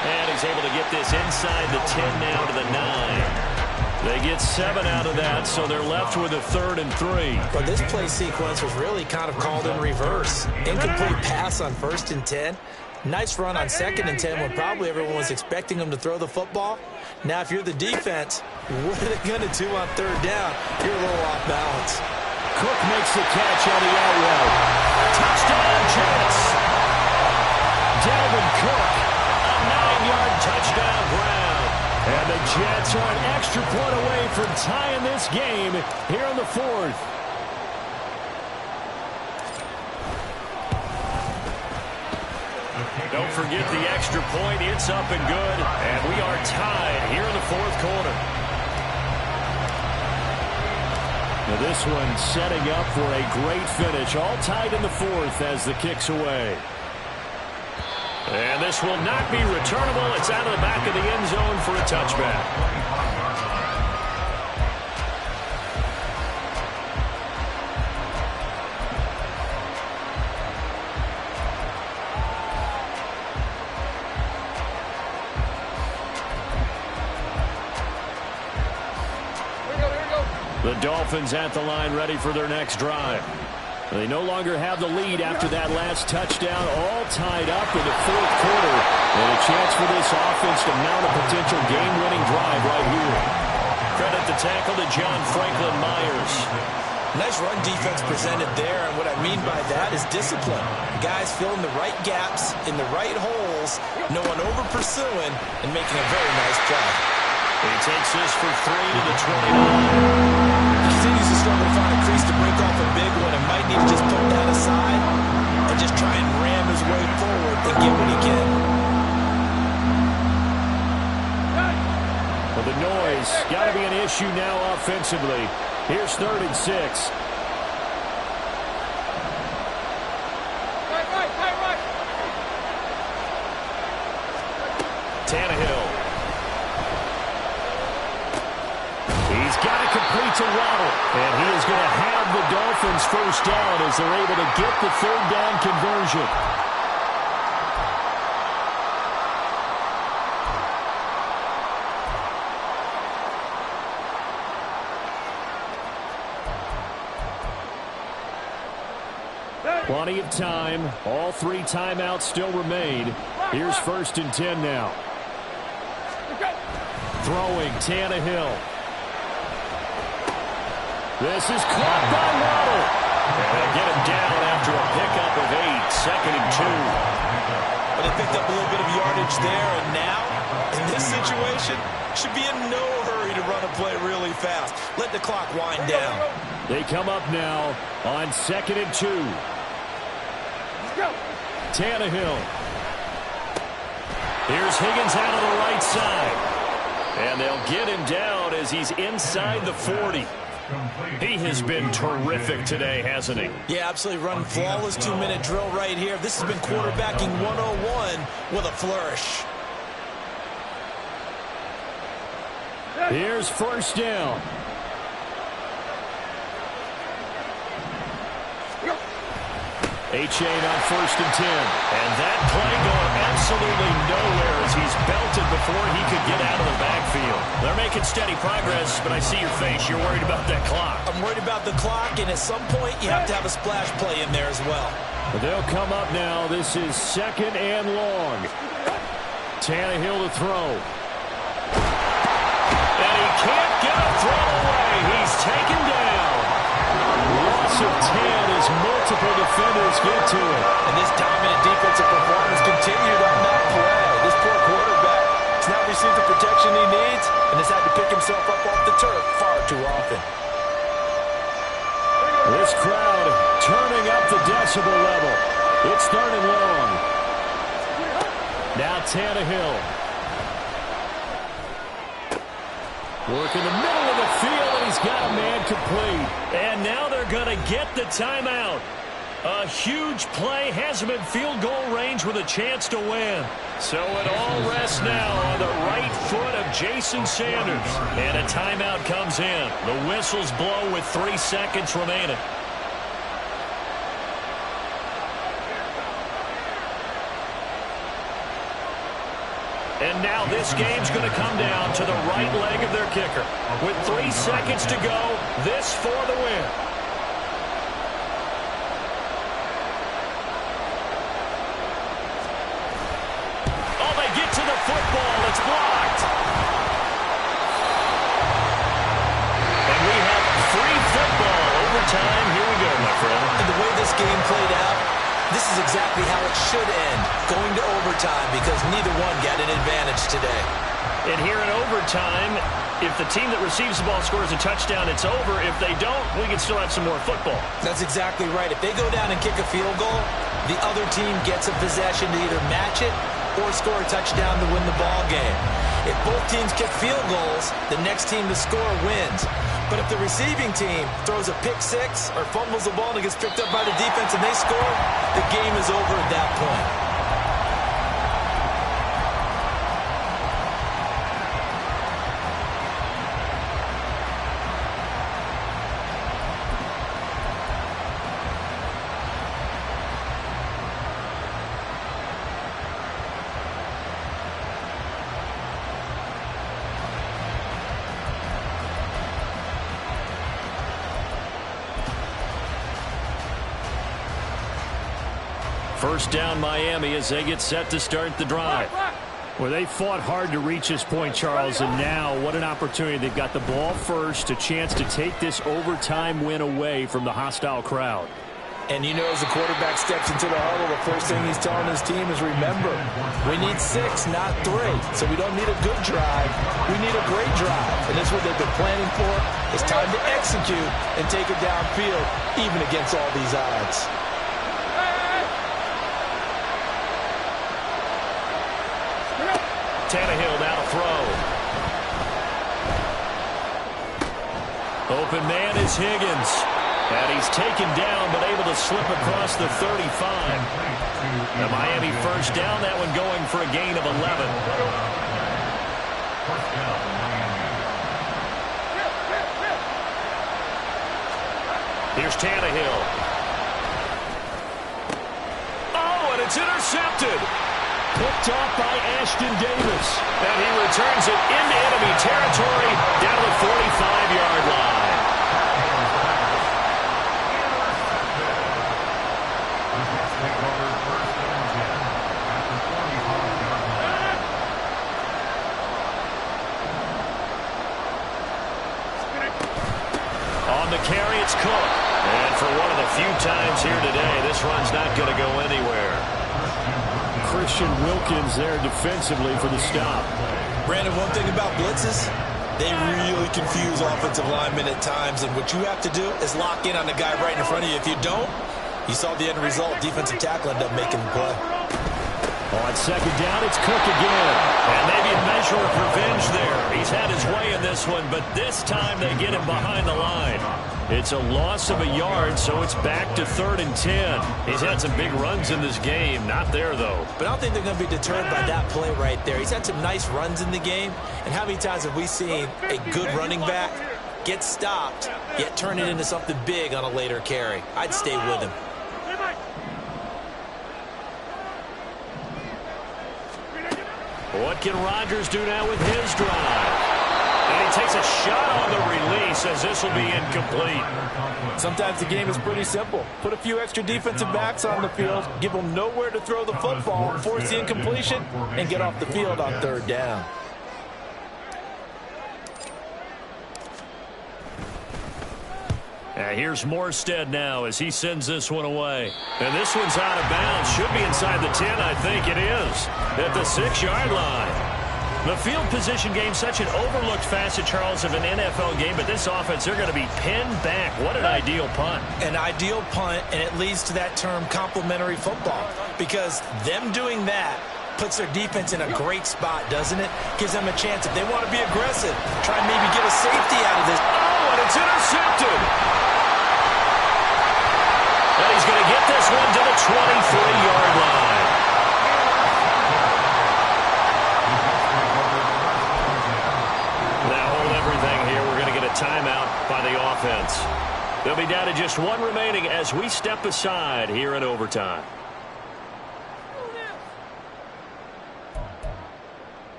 And he's able to get this inside the 10 now to the 9. They get 7 out of that, so they're left with a 3rd and 3. But this play sequence was really kind of called in reverse. Incomplete pass on 1st and 10. Nice run on 2nd and 10 when probably everyone was expecting them to throw the football. Now, if you're the defense, what are they going to do on 3rd down? You're a little off balance. Cook makes the catch on the out route. Touchdown, Jets! Dalvin Cook, a 9-yard touchdown ground. And the Jets are an extra point away from tying this game here in the 4th. Don't forget the extra point. It's up and good. And we are tied here in the 4th quarter. Now this one setting up for a great finish. All tied in the 4th as the kick's away. And this will not be returnable. It's out of the back of the end zone for a touchback. The Dolphins at the line ready for their next drive. They no longer have the lead after that last touchdown, all tied up in the 4th quarter. And a chance for this offense to mount a potential game-winning drive right here. Credit the tackle to John Franklin Myers. Nice run defense presented there, and what I mean by that is discipline. Guys filling the right gaps in the right holes, no one over-pursuing, and making a very nice play. He takes this for 3 to the 29. He continues to struggle to find a crease to break off a big one and might need to just put that aside and just try and ram his way forward and get what he can. got to be an issue now offensively. Here's 3rd and 6. Tannehill. He's got to complete to Waddle. And he is going to have the Dolphins first down as they're able to get the 3rd down conversion. Plenty of time. All 3 timeouts still remain. Here's 1st and 10 now. Throwing, Tannehill. This is caught by Waddle. And they get him down after a pickup of 8. 2nd and 2. But they picked up a little bit of yardage there, and now, in this situation, should be in no hurry to run a play really fast. Let the clock wind down. They come up now on 2nd and 2. Tannehill. Here's Higgins out of the right side. And they'll get him down as he's inside the 40. He has been terrific today, hasn't he? Yeah, absolutely. Run flawless 2-minute drill right here. This has been quarterbacking 101 with a flourish. Here's 1st down. Achane on 1st and 10. And that play going absolutely nowhere as he's belted before he could get out of the backfield. They're making steady progress, but I see your face. You're worried about that clock. I'm worried about the clock, and at some point you have to have a splash play in there as well. But they'll come up now. This is 2nd and long. Tannehill to throw. And he can't get a throw away. He's taken down. Loss of 10 as multiple defenders get to it. And this dominant defensive performance continued on that play. This poor quarterback has not received the protection he needs and has had to pick himself up off the turf far too often. This crowd turning up the decibel level. It's 3rd and long. Now Tannehill. Working the middle of the field, and he's got a man complete. And now they're going to get the timeout. A huge play has him in field goal range with a chance to win. So it all rests now on the right foot of Jason Sanders. And a timeout comes in. The whistles blow with 3 seconds remaining. And now this game's going to come down to the right leg of their kicker. With 3 seconds to go, this for the win. Oh, they get to the football. It's blocked. And we have free football. Overtime. Here we go, my friend. And the way this game played out, this is exactly how it should end, going to overtime, because neither one got an advantage today. And here in overtime, if the team that receives the ball scores a touchdown, it's over. If they don't, we can still have some more football. That's exactly right. If they go down and kick a field goal, the other team gets a possession to either match it or score a touchdown to win the ball game. If both teams kick field goals, the next team to score wins. But if the receiving team throws a pick six or fumbles the ball and it gets picked up by the defense and they score, the game is over at that point. First down Miami as they get set to start the drive. Well, they fought hard to reach this point, Charles, and now what an opportunity. They've got the ball first, a chance to take this overtime win away from the hostile crowd. And you know, as the quarterback steps into the huddle, the first thing he's telling his team is, remember, we need 6, not 3. So we don't need a good drive. We need a great drive. And that's what they've been planning for. It's time to execute and take it downfield, even against all these odds. Tannehill now to throw. Open man is Higgins. And he's taken down, but able to slip across the 35. The Miami first down, that one going for a gain of 11. Here's Tannehill. Oh, and it's intercepted. Picked off by Ashton Davis. And he returns it into enemy territory down to the 45-yard line. On the carry, it's Cook. And for one of the few times here today, this run's not going to go anywhere. Christian Wilkins there defensively for the stop. Brandon, one thing about blitzes, they really confuse offensive linemen at times, and what you have to do is lock in on the guy right in front of you. If you don't, you saw the end result. Defensive tackle ended up making the play. On second down, it's Cook again. And maybe a measure of revenge there. He's had his way in this one, but this time they get him behind the line. It's a loss of a yard, so it's back to 3rd and 10. He's had some big runs in this game. Not there, though. But I don't think they're going to be deterred by that play right there. He's had some nice runs in the game. And how many times have we seen a good running back get stopped, yet turn it into something big on a later carry? I'd stay with him. What can Rodgers do now with his drive? And he takes a shot on the release as this will be incomplete. Sometimes the game is pretty simple. Put a few extra defensive backs on the field, give them nowhere to throw the football, force the incompletion, and get off the field on 3rd down. Here's Morstead now as he sends this one away. And this one's out of bounds. Should be inside the 10, I think it is. At the 6-yard line. The field position game, such an overlooked facet, Charles, of an NFL game, but this offense, they're going to be pinned back. What an ideal punt. An ideal punt, and it leads to that term complementary football, because them doing that puts their defense in a great spot, doesn't it? Gives them a chance, if they want to be aggressive, try and maybe get a safety out of this. Oh, and it's intercepted. And he's going to get this one to the 23-yard line. Timeout by the offense. They'll be down to just one remaining as we step aside here in overtime.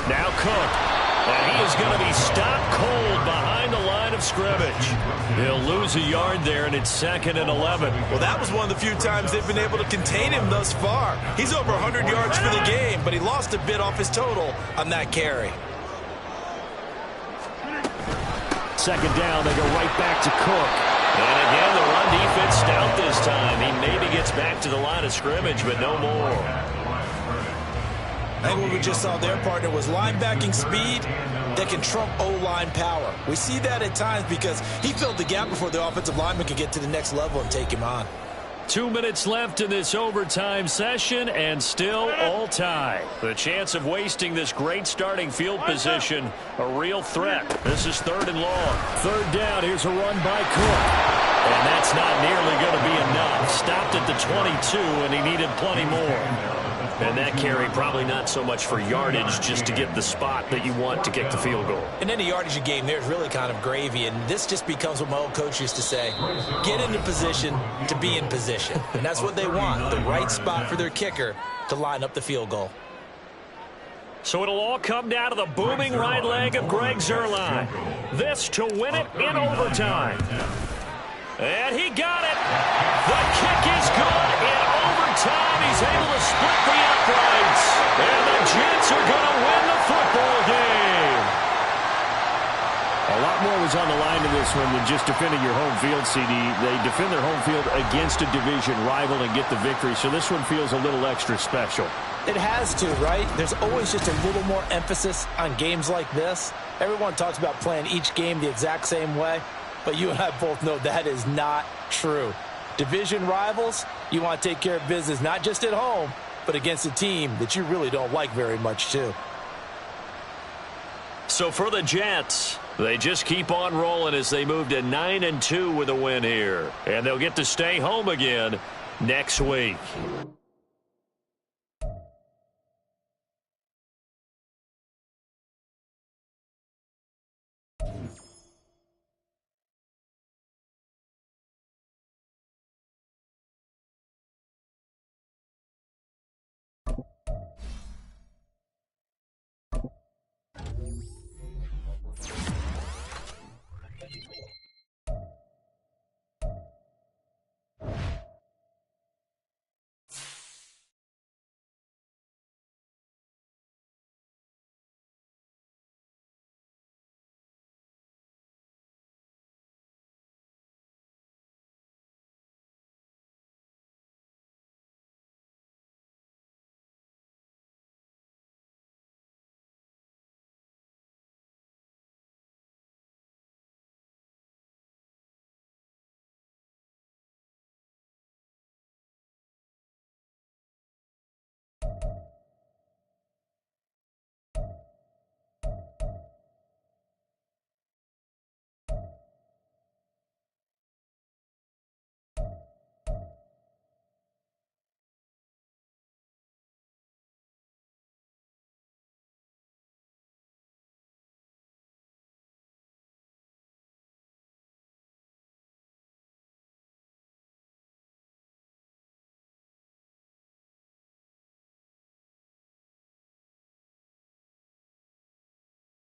Now Cook. And he is going to be stopped cold behind the line of scrimmage. He'll lose a yard there, and it's 2nd and 11. Well, that was one of the few times they've been able to contain him thus far. He's over 100 yards for the game, but he lost a bit off his total on that carry. 2nd down, they go right back to Cook. And again, the run defense stout this time. He maybe gets back to the line of scrimmage, but no more. I think what we just saw their partner was linebacking speed that can trump O-line power. We see that at times because he filled the gap before the offensive lineman could get to the next level and take him on. 2 minutes left in this overtime session, and still all tie. The chance of wasting this great starting field position, a real threat. This is 3rd and long. 3rd down, here's a run by Cook. And that's not nearly going to be enough. Stopped at the 22, and he needed plenty more. And that carry probably not so much for yardage, just to get the spot that you want to get the field goal. In any yardage game, there's really kind of gravy, and this just becomes what my old coach used to say, get into position to be in position. And that's what they want, the right spot for their kicker to line up the field goal. So it'll all come down to the booming right leg of Greg Zuerlein. This to win it in overtime. And he got it. The kick is good in overtime. He's able to split the uprights. And the Jets are going to win the football game. A lot more was on the line in this one than just defending your home field, CD. They defend their home field against a division rival and get the victory. So this one feels a little extra special. It has to, right? There's always just a little more emphasis on games like this. Everyone talks about playing each game the exact same way. But you and I both know that is not true. Division rivals, you want to take care of business, not just at home, but against a team that you really don't like very much, too. So for the Jets, they just keep on rolling as they move to 9-2 with a win here. And they'll get to stay home again next week.